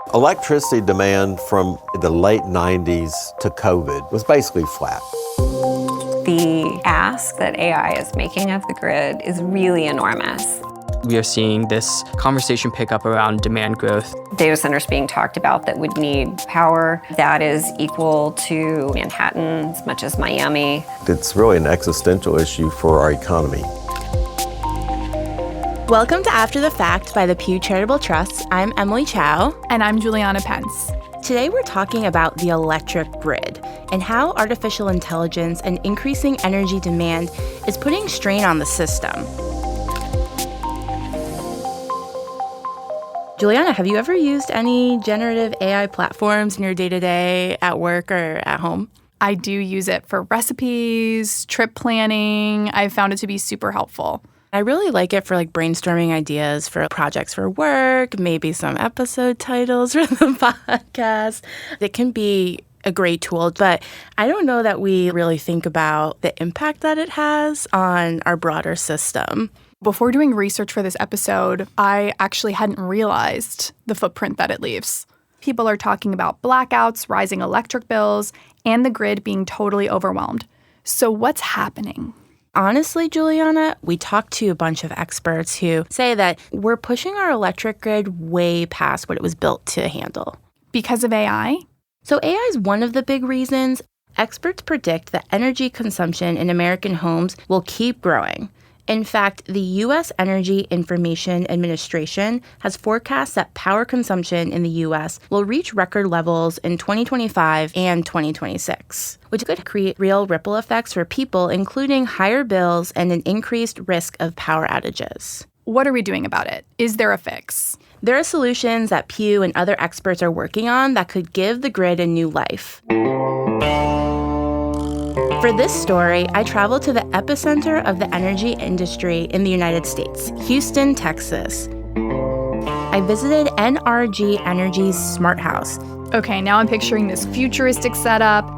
Electricity demand from the late 90s to COVID was basically flat. The ask that AI is making of the grid is really enormous. We are seeing this conversation pick up around demand growth. Data centers being talked about that would need power that is equal to Manhattan as much as Miami. It's really an existential issue for our economy. Welcome to After the Fact by the Pew Charitable Trust. I'm Emily Chow. And I'm Juliana Pence. Today we're talking about the electric grid and how artificial intelligence and increasing energy demand is putting strain on the system. Juliana, have you ever used any generative AI platforms in your day-to-day at work or at home? I do use it for recipes, trip planning. I've found it to be super helpful. I really like it for brainstorming ideas for projects for work, maybe some episode titles for the podcast. It can be a great tool, but I don't know that we really think about the impact that it has on our broader system. Before doing research for this episode, I actually hadn't realized the footprint that it leaves. People are talking about blackouts, rising electric bills, and the grid being totally overwhelmed. So what's happening? Honestly, Juliana, we talked to a bunch of experts who say that we're pushing our electric grid way past what it was built to handle. Because of AI? So AI is one of the big reasons. Experts predict that energy consumption in American homes will keep growing. In fact, the U.S. Energy Information Administration has forecast that power consumption in the U.S. will reach record levels in 2025 and 2026, which could create real ripple effects for people, including higher bills and an increased risk of power outages. What are we doing about it? Is there a fix? There are solutions that Pew and other experts are working on that could give the grid a new life. For this story, I traveled to the epicenter of the energy industry in the United States, Houston, Texas. I visited NRG Energy's Smart House. Okay, now I'm picturing this futuristic setup.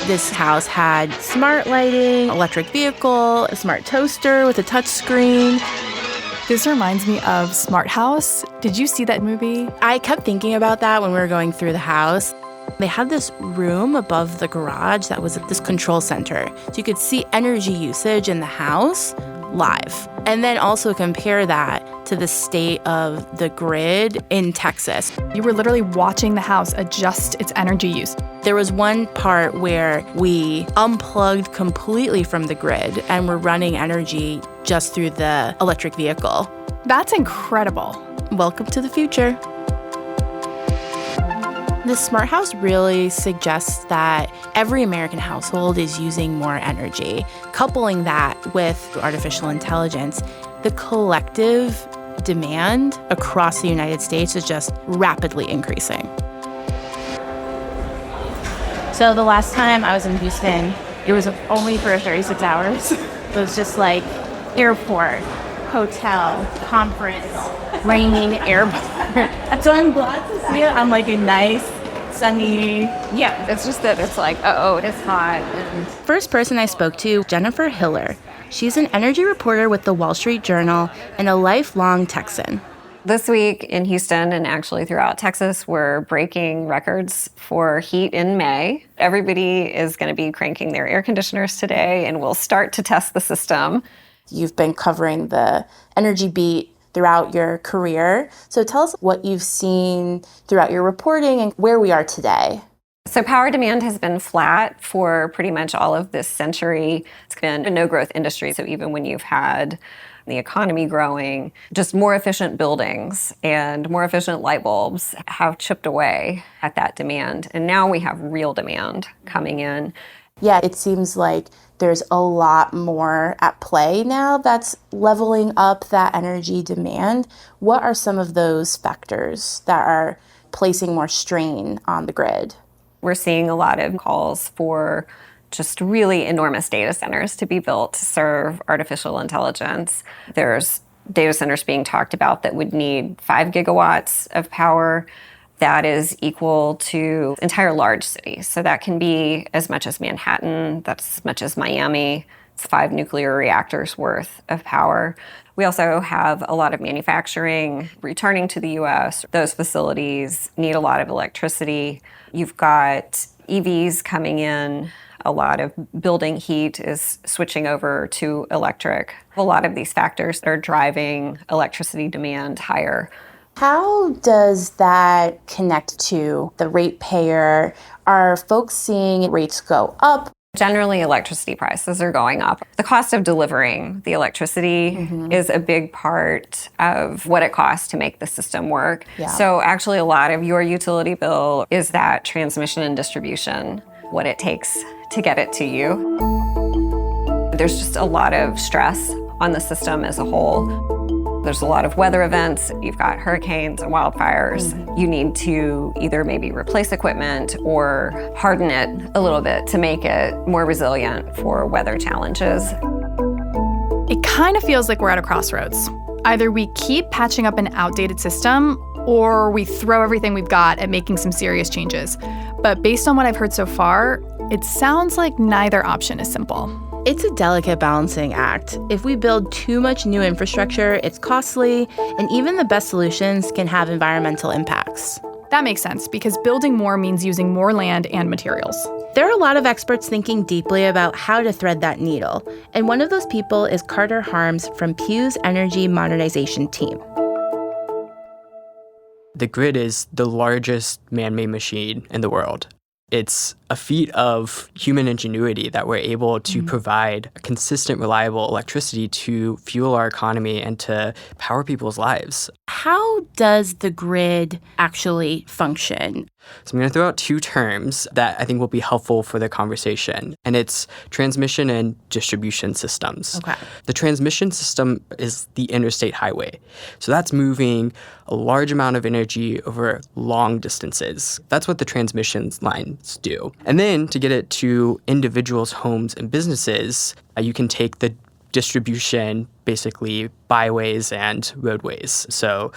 This house had smart lighting, electric vehicle, a smart toaster with a touch screen. This reminds me of Smart House. Did you see that movie? I kept thinking about that when we were going through the house. They had this room above the garage that was this control center. So you could see energy usage in the house live. And then also compare that to the state of the grid in Texas. You were literally watching the house adjust its energy use. There was one part where we unplugged completely from the grid and were running energy just through the electric vehicle. That's incredible. Welcome to the future. The Smart House really suggests that every American household is using more energy. Coupling that with artificial intelligence, the collective demand across the United States is just rapidly increasing. So the last time I was in Houston, it was only for 36 hours. It was just like airport, hotel, conference, raining airport. So I'm glad to see it on a nice, sunny. Yeah, it's just that it's it's hot. First person I spoke to, Jennifer Hiller. She's an energy reporter with the Wall Street Journal and a lifelong Texan. This week in Houston and actually throughout Texas, we're breaking records for heat in May. Everybody is going to be cranking their air conditioners today, and we'll start to test the system. You've been covering the energy beat throughout your career. So tell us what you've seen throughout your reporting and where we are today. So power demand has been flat for pretty much all of this century. It's been a no-growth industry. So even when you've had the economy growing, just more efficient buildings and more efficient light bulbs have chipped away at that demand. And now we have real demand coming in. Yeah, it seems like there's a lot more at play now that's leveling up that energy demand. What are some of those factors that are placing more strain on the grid? We're seeing a lot of calls for just really enormous data centers to be built to serve artificial intelligence. There's data centers being talked about that would need 5 gigawatts of power. That is equal to entire large cities. So that can be as much as Manhattan, that's as much as Miami. It's 5 nuclear reactors worth of power. We also have a lot of manufacturing returning to the US. Those facilities need a lot of electricity. You've got EVs coming in. A lot of building heat is switching over to electric. A lot of these factors are driving electricity demand higher. How does that connect to the ratepayer? Are folks seeing rates go up? Generally, electricity prices are going up. The cost of delivering the electricity is a big part of what it costs to make the system work. Yeah. So actually, a lot of your utility bill is that transmission and distribution, what it takes to get it to you. There's just a lot of stress on the system as a whole. There's a lot of weather events. You've got hurricanes and wildfires. You need to either maybe replace equipment or harden it a little bit to make it more resilient for weather challenges. It kind of feels like we're at a crossroads. Either we keep patching up an outdated system or we throw everything we've got at making some serious changes. But based on what I've heard so far, it sounds like neither option is simple. It's a delicate balancing act. If we build too much new infrastructure, it's costly, and even the best solutions can have environmental impacts. That makes sense because building more means using more land and materials. There are a lot of experts thinking deeply about how to thread that needle, and one of those people is Carter Harms from Pew's Energy Modernization team. The grid is the largest man-made machine in the world. It's a feat of human ingenuity that we're able to provide consistent, reliable electricity to fuel our economy and to power people's lives. How does the grid actually function? So I'm going to throw out two terms that I think will be helpful for the conversation, and it's transmission and distribution systems. Okay. The transmission system is the interstate highway. So that's moving a large amount of energy over long distances. That's what the transmission lines do. And then to get it to individuals' homes and businesses, you can take the distribution, basically byways and roadways. So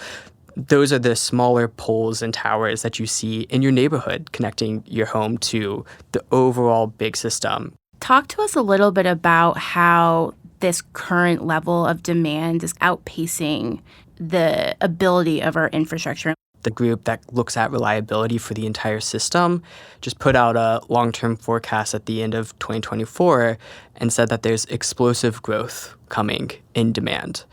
those are the smaller poles and towers that you see in your neighborhood connecting your home to the overall big system. Talk to us a little bit about how this current level of demand is outpacing the ability of our infrastructure. The group that looks at reliability for the entire system just put out a long-term forecast at the end of 2024 and said that there's explosive growth coming in demand.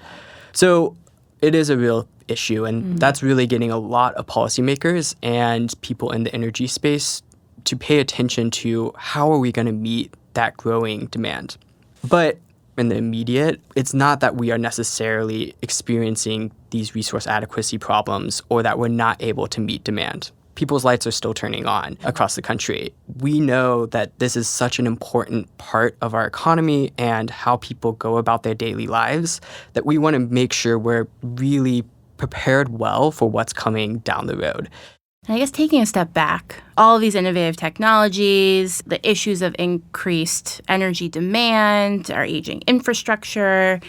So it is a real issue, and that's really getting a lot of policymakers and people in the energy space to pay attention to how are we going to meet that growing demand. But in the immediate, it's not that we are necessarily experiencing these resource adequacy problems or that we're not able to meet demand. People's lights are still turning on across the country. We know that this is such an important part of our economy and how people go about their daily lives that we want to make sure we're really prepared well for what's coming down the road. And I guess taking a step back, all of these innovative technologies, the issues of increased energy demand, our aging infrastructure,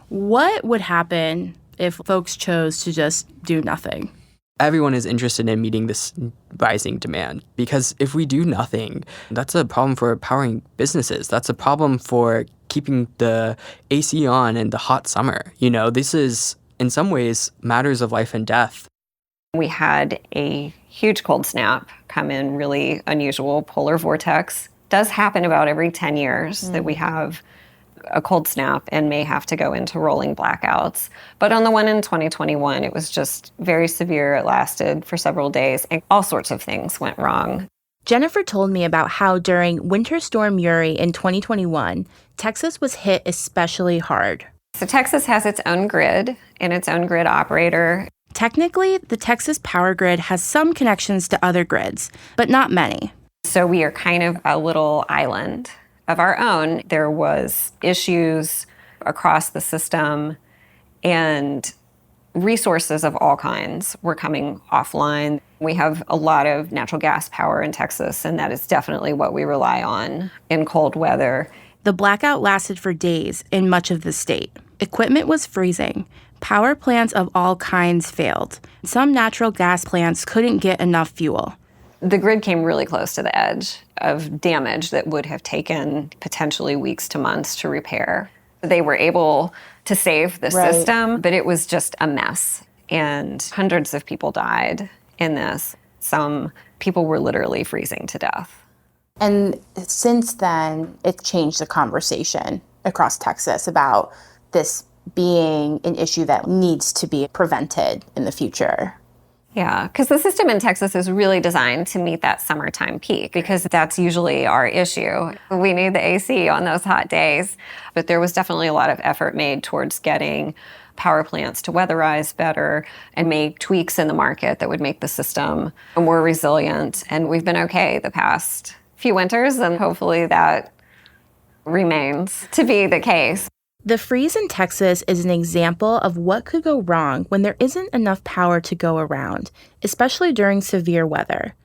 what would happen if folks chose to just do nothing? Everyone is interested in meeting this rising demand because if we do nothing, that's a problem for powering businesses. That's a problem for keeping the AC on in the hot summer. You know, this is, in some ways, matters of life and death. We had a huge cold snap come in, really unusual polar vortex. Does happen about every 10 years that we have a cold snap and may have to go into rolling blackouts. But on the one in 2021, it was just very severe. It lasted for several days and all sorts of things went wrong. Jennifer told me about how during Winter Storm Uri in 2021, Texas was hit especially hard. So Texas has its own grid and its own grid operator. Technically, the Texas power grid has some connections to other grids, but not many. So we are kind of a little island of our own. There was issues across the system and resources of all kinds were coming offline. We have a lot of natural gas power in Texas, and that is definitely what we rely on in cold weather. The blackout lasted for days in much of the state. Equipment was freezing. Power plants of all kinds failed. Some natural gas plants couldn't get enough fuel. The grid came really close to the edge of damage that would have taken potentially weeks to months to repair. They were able to save the system, but it was just a mess. And hundreds of people died in this. Some people were literally freezing to death. And since then, it's changed the conversation across Texas about this being an issue that needs to be prevented in the future. Yeah, because the system in Texas is really designed to meet that summertime peak, because that's usually our issue. We need the AC on those hot days. But there was definitely a lot of effort made towards getting power plants to weatherize better and make tweaks in the market that would make the system more resilient. And we've been okay the past few winters, and hopefully that remains to be the case. The freeze in Texas is an example of what could go wrong when there isn't enough power to go around, especially during severe weather.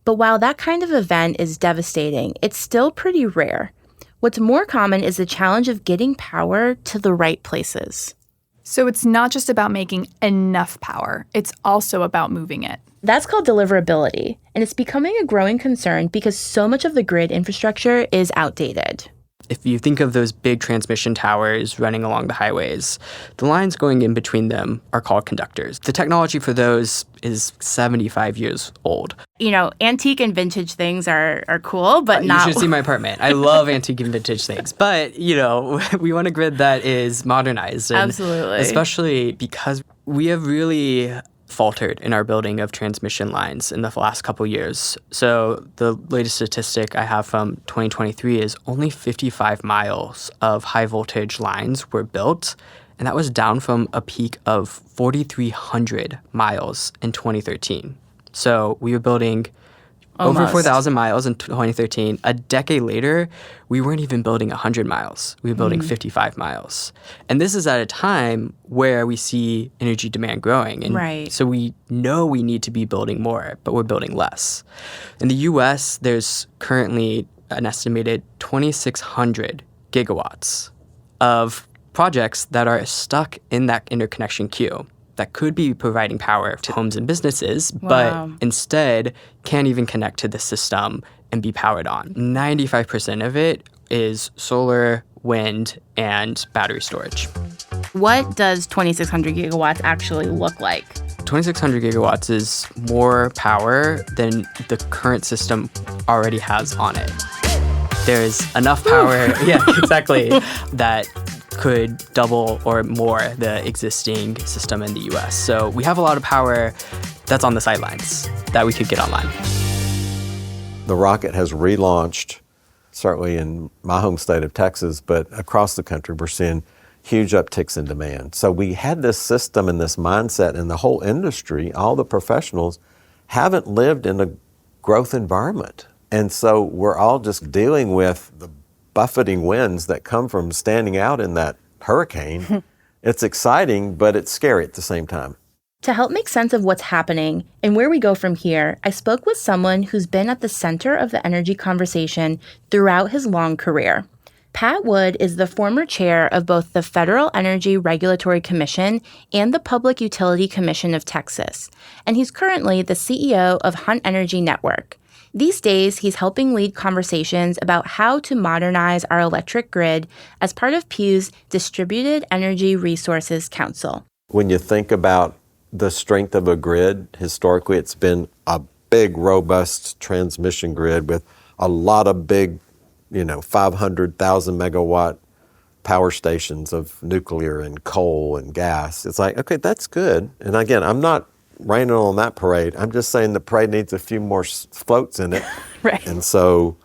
But while that kind of event is devastating, it's still pretty rare. What's more common is the challenge of getting power to the right places. So it's not just about making enough power, it's also about moving it. That's called deliverability, and it's becoming a growing concern because so much of the grid infrastructure is outdated. If you think of those big transmission towers running along the highways, the lines going in between them are called conductors. The technology for those is 75 years old. You know, antique and vintage things are cool, but not... You should see my apartment. I love antique and vintage things. But, you know, we want a grid that is modernized. And absolutely. Especially because we have really faltered in our building of transmission lines in the last couple years. So the latest statistic I have from 2023 is only 55 miles of high voltage lines were built, and that was down from a peak of 4,300 miles in 2013. So we were building over 4,000 miles in 2013. A decade later, we weren't even building 100 miles. We were building 55 miles. And this is at a time where we see energy demand growing. And so we know we need to be building more, but we're building less. In the U.S., there's currently an estimated 2,600 gigawatts of projects that are stuck in that interconnection queue that could be providing power to homes and businesses, but instead can't even connect to the system and be powered on. 95% of it is solar, wind, and battery storage. What does 2,600 gigawatts actually look like? 2,600 gigawatts is more power than the current system already has on it. There's enough power, exactly, that could double or more the existing system in the U.S. So we have a lot of power that's on the sidelines that we could get online. The rocket has relaunched, certainly in my home state of Texas, but across the country we're seeing huge upticks in demand. So we had this system and this mindset, and the whole industry, all the professionals, haven't lived in a growth environment. And so we're all just dealing with the buffeting winds that come from standing out in that hurricane. It's exciting, but it's scary at the same time. To help make sense of what's happening and where we go from here, I spoke with someone who's been at the center of the energy conversation throughout his long career. Pat Wood is the former chair of both the Federal Energy Regulatory Commission and the Public Utility Commission of Texas, and he's currently the CEO of Hunt Energy Network. These days, he's helping lead conversations about how to modernize our electric grid as part of Pew's Distributed Energy Resources Council. When you think about the strength of a grid, historically it's been a big, robust transmission grid with a lot of big, 500,000 megawatt power stations of nuclear and coal and gas. It's like, okay, that's good. And again, I'm not raining on that parade. I'm just saying the parade needs a few more floats in it. Right. And so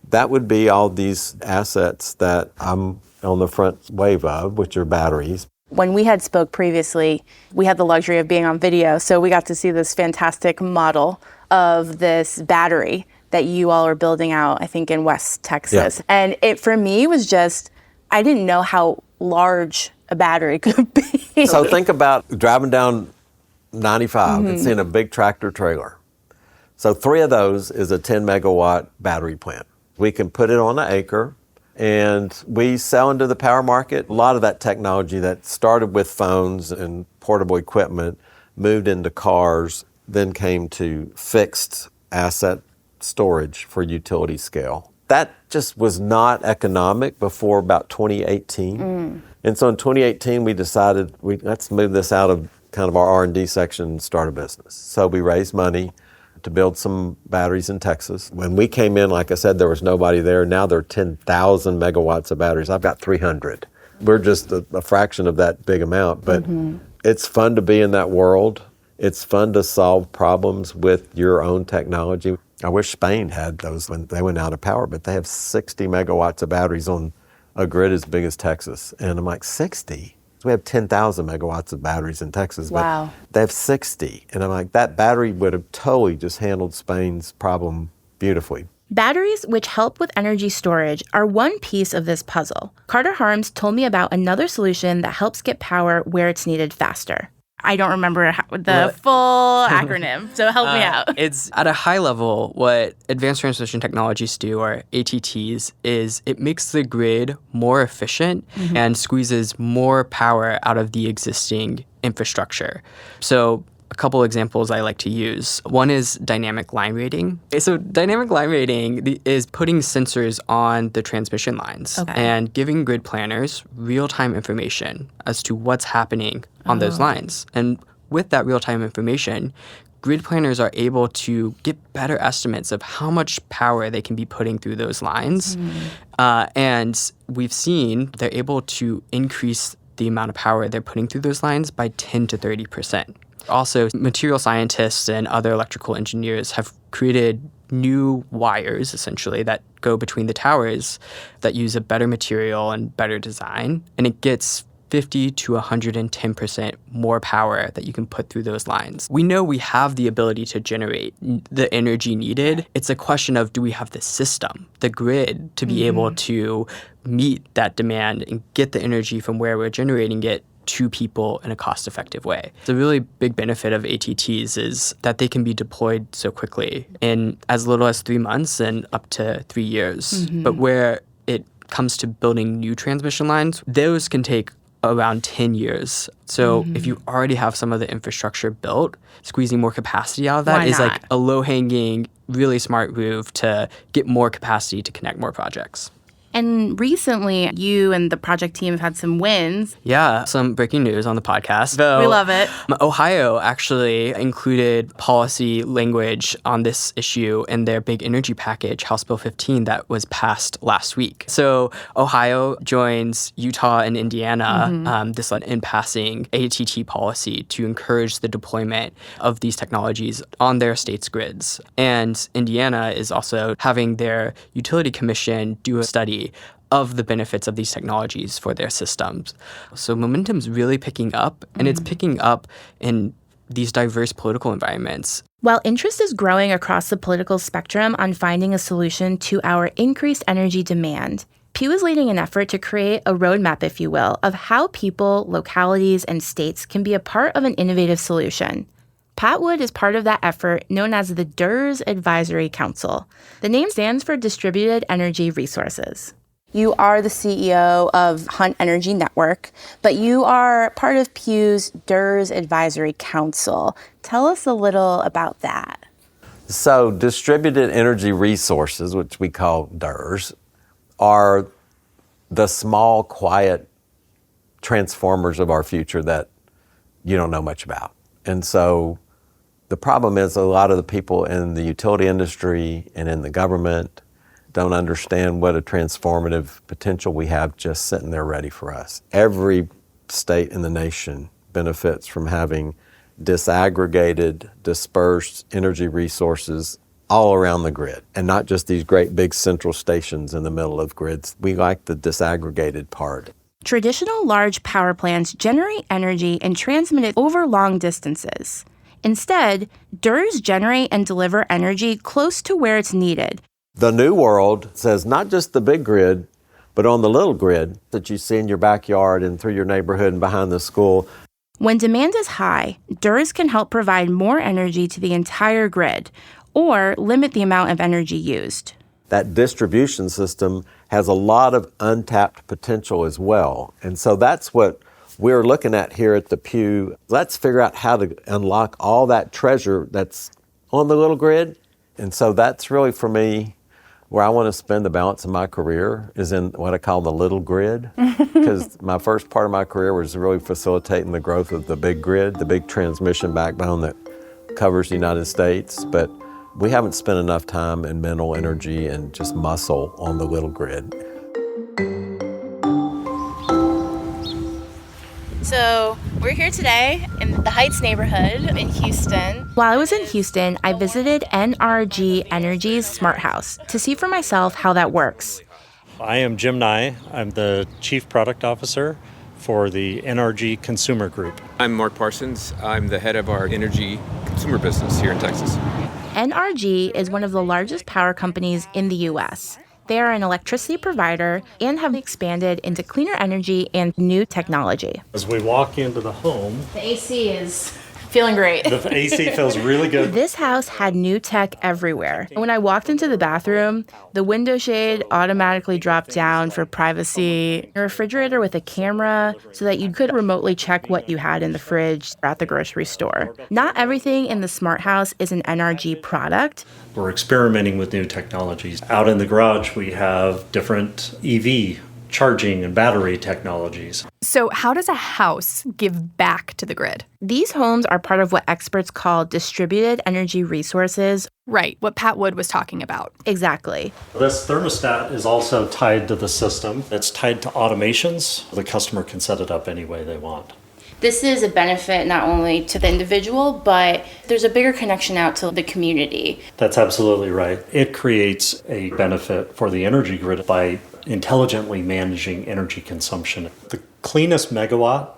that would be all these assets that I'm on the front wave of, which are batteries. When we had spoke previously, we had the luxury of being on video, so we got to see this fantastic model of this battery that you all are building out, I think, in West Texas. Yeah. And it, for me, was just, I didn't know how large a battery could be. So think about driving down 95 and seeing a big tractor trailer. So 3 of those is a 10 megawatt battery plant. We can put it on an acre, and we sell into the power market. A lot of that technology that started with phones and portable equipment moved into cars, then came to fixed asset storage for utility scale. that just was not economic before about 2018. And so in 2018, we decided let's move this out of kind of our R&D section and start a business. So we raised money to build some batteries in Texas. When we came in, like I said, there was nobody there. Now there are 10,000 megawatts of batteries. I've got 300. We're just a fraction of that big amount, but it's fun to be in that world. It's fun to solve problems with your own technology. I wish Spain had those when they went out of power, but they have 60 megawatts of batteries on a grid as big as Texas. And I'm like, 60? We have 10,000 megawatts of batteries in Texas, but they have 60. And I'm like, that battery would have totally just handled Spain's problem beautifully. Batteries, which help with energy storage, are one piece of this puzzle. Carter Harms told me about another solution that helps get power where it's needed faster. I don't remember the full acronym, so help me out. It's at a high level, what Advanced Transmission Technologies do, or ATTs, is it makes the grid more efficient and squeezes more power out of the existing infrastructure. So a couple examples I like to use. One is dynamic line rating. So dynamic line rating is putting sensors on the transmission lines and giving grid planners real-time information as to what's happening on those lines. And with that real-time information, grid planners are able to get better estimates of how much power they can be putting through those lines. And we've seen they're able to increase the amount of power they're putting through those lines by 10 to 30%. Also, material scientists and other electrical engineers have created new wires, essentially, that go between the towers that use a better material and better design. And it gets 50 to 110% more power that you can put through those lines. We know we have the ability to generate the energy needed. It's a question of, do we have the system, the grid, to be able to meet that demand and get the energy from where we're generating it to people in a cost-effective way. The really big benefit of ATTs is that they can be deployed so quickly in as little as 3 months and up to 3 years. But where it comes to building new transmission lines, those can take around 10 years. So if you already have some of the infrastructure built, squeezing more capacity out of that is like a low-hanging, really smart move to get more capacity to connect more projects. And recently, you and the project team have had some wins. Yeah, some breaking news on the podcast. We love it. Ohio actually included policy language on this issue in their big energy package, House Bill 15, that was passed last week. So Ohio joins Utah and Indiana in passing ATT policy to encourage the deployment of these technologies on their state's grids. And Indiana is also having their utility commission do a study of the benefits of these technologies for their systems. So momentum's really picking up, and it's picking up in these diverse political environments. While interest is growing across the political spectrum on finding a solution to our increased energy demand, Pew is leading an effort to create a roadmap, if you will, of how people, localities, and states can be a part of an innovative solution. Pat Wood is part of that effort, known as the DERS Advisory Council. The name stands for Distributed Energy Resources. You are the CEO of Hunt Energy Network, but you are part of Pew's DERS Advisory Council. Tell us a little about that. So distributed energy resources, which we call DERS, are the small, quiet transformers of our future that you don't know much about. And so the problem is a lot of the people in the utility industry and in the government don't understand what a transformative potential we have just sitting there ready for us. Every state in the nation benefits from having disaggregated, dispersed energy resources all around the grid, and not just these great big central stations in the middle of grids. We like the disaggregated part. Traditional large power plants generate energy and transmit it over long distances. Instead, DERS generate and deliver energy close to where it's needed. The new world says not just the big grid, but on the little grid that you see in your backyard and through your neighborhood and behind the school. When demand is high, DERS can help provide more energy to the entire grid or limit the amount of energy used. That distribution system has a lot of untapped potential as well. And so that's what we're looking at here at the Pew. Let's figure out how to unlock all that treasure that's on the little grid. And so that's really, for me, Where I want to spend the balance of my career is in what I call the little grid, because my first part of my career was really facilitating the growth of the big grid, the big transmission backbone that covers the United States. But we haven't spent enough time and mental energy and just muscle on the little grid. So we're here today in the Heights neighborhood in Houston. While I was in Houston, I visited NRG Energy's Smart House to see for myself how that works. I am Jim Nye. I'm the Chief Product Officer for the NRG Consumer Group. I'm Mark Parsons. I'm the head of our energy consumer business here in Texas. NRG is one of the largest power companies in the U.S. They are an electricity provider and have expanded into cleaner energy and new technology. As we walk into the home, The AC is feeling great. the AC feels really good. This house had new tech everywhere. When I walked into the bathroom, the window shade automatically dropped down for privacy, a refrigerator with a camera so that you could remotely check what you had in the fridge at the grocery store. Not everything in the Smart House is an NRG product. We're experimenting with new technologies. Out in the garage, we have different EV charging and battery technologies. So how does a house give back to the grid? These homes are part of what experts call distributed energy resources. Right, what Pat Wood was talking about. Exactly. This thermostat is also tied to the system. It's tied to automations. The customer can set it up any way they want. This is a benefit not only to the individual, but there's a bigger connection out to the community. That's absolutely right. It creates a benefit for the energy grid by intelligently managing energy consumption. The cleanest megawatt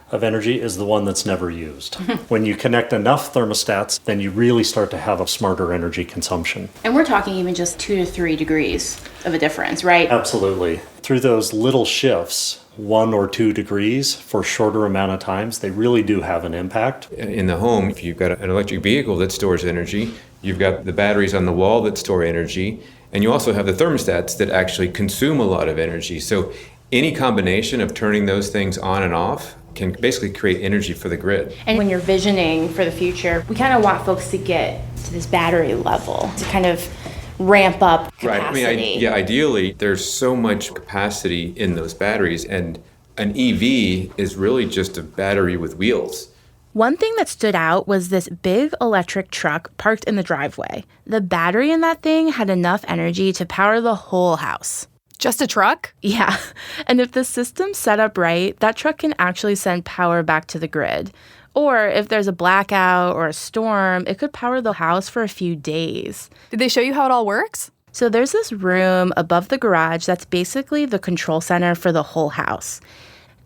of energy is the one that's never used. When you connect enough thermostats, then you really start to have a smarter energy consumption. And we're talking even just 2 to 3 degrees of a difference, right? Absolutely. Through those little shifts, 1 or 2 degrees for a shorter amount of times, they really do have an impact. In the home, if you've got an electric vehicle that stores energy, you've got the batteries on the wall that store energy, and you also have the thermostats that actually consume a lot of energy. So any combination of turning those things on and off can basically create energy for the grid. And when you're visioning for the future, we kind of want folks to get to this battery level to kind of ramp up capacity. Right. I mean, ideally, there's so much capacity in those batteries, and an EV is really just a battery with wheels. One thing that stood out was this big electric truck parked in the driveway. The battery in that thing had enough energy to power the whole house. Just a truck? Yeah. And if the system's set up right, that truck can actually send power back to the grid. Or if there's a blackout or a storm, it could power the house for a few days. Did they show you how it all works? So there's this room above the garage that's basically the control center for the whole house.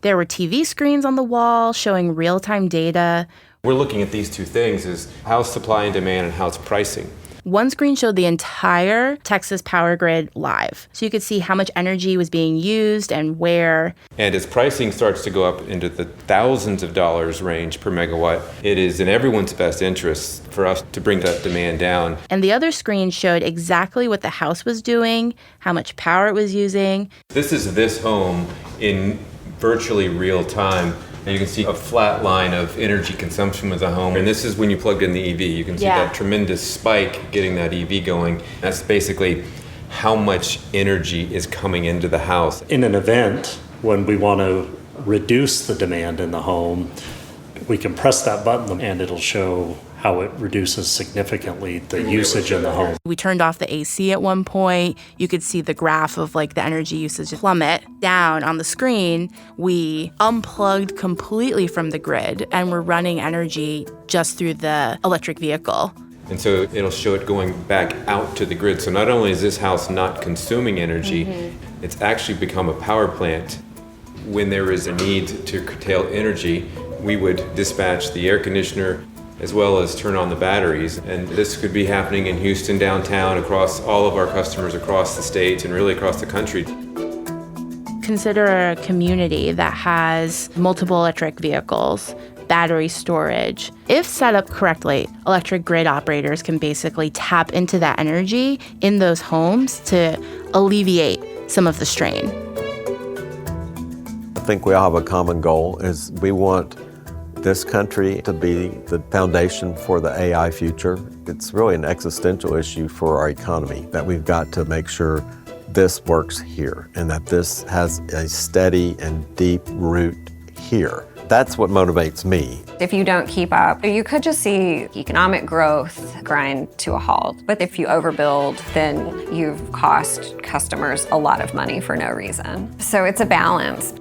There were TV screens on the wall showing real-time data. We're looking at these two things as house supply and demand and house pricing. One screen showed the entire Texas power grid live. So you could see how much energy was being used and where. And as pricing starts to go up into the thousands of dollars range per megawatt, it is in everyone's best interest for us to bring that demand down. And the other screen showed exactly what the house was doing, how much power it was using. This is this home in virtually real time. And you can see a flat line of energy consumption with the home. And this is when you plugged in the EV. You can see that tremendous spike getting that EV going. That's basically how much energy is coming into the house. In an event, when we want to reduce the demand in the home, we can press that button and it'll show how it reduces significantly the usage in the home. We turned off the AC at one point. You could see the graph of the energy usage plummet down on the screen. We unplugged completely from the grid and we're running energy just through the electric vehicle. And so it'll show it going back out to the grid. So not only is this house not consuming energy, it's actually become a power plant. When there is a need to curtail energy, we would dispatch the air conditioner as well as turn on the batteries. And this could be happening in Houston, downtown, across all of our customers across the state and really across the country. Consider a community that has multiple electric vehicles, battery storage. If set up correctly, electric grid operators can basically tap into that energy in those homes to alleviate some of the strain. I think we all have a common goal, is we want this country to be the foundation for the AI future. It's really an existential issue for our economy, that we've got to make sure this works here and that this has a steady and deep root here. That's what motivates me. If you don't keep up, you could just see economic growth grind to a halt. But if you overbuild, then you've cost customers a lot of money for no reason. So it's a balance.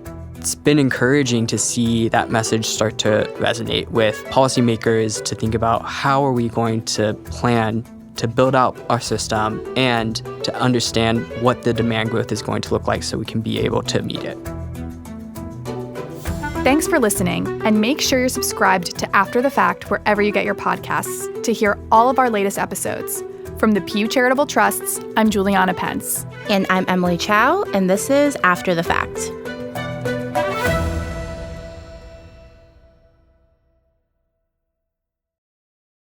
It's been encouraging to see that message start to resonate with policymakers to think about how are we going to plan to build out our system and to understand what the demand growth is going to look like so we can be able to meet it. Thanks for listening, and make sure you're subscribed to After the Fact wherever you get your podcasts to hear all of our latest episodes. From the Pew Charitable Trusts, I'm Juliana Pence. And I'm Emily Chow, and this is After the Fact.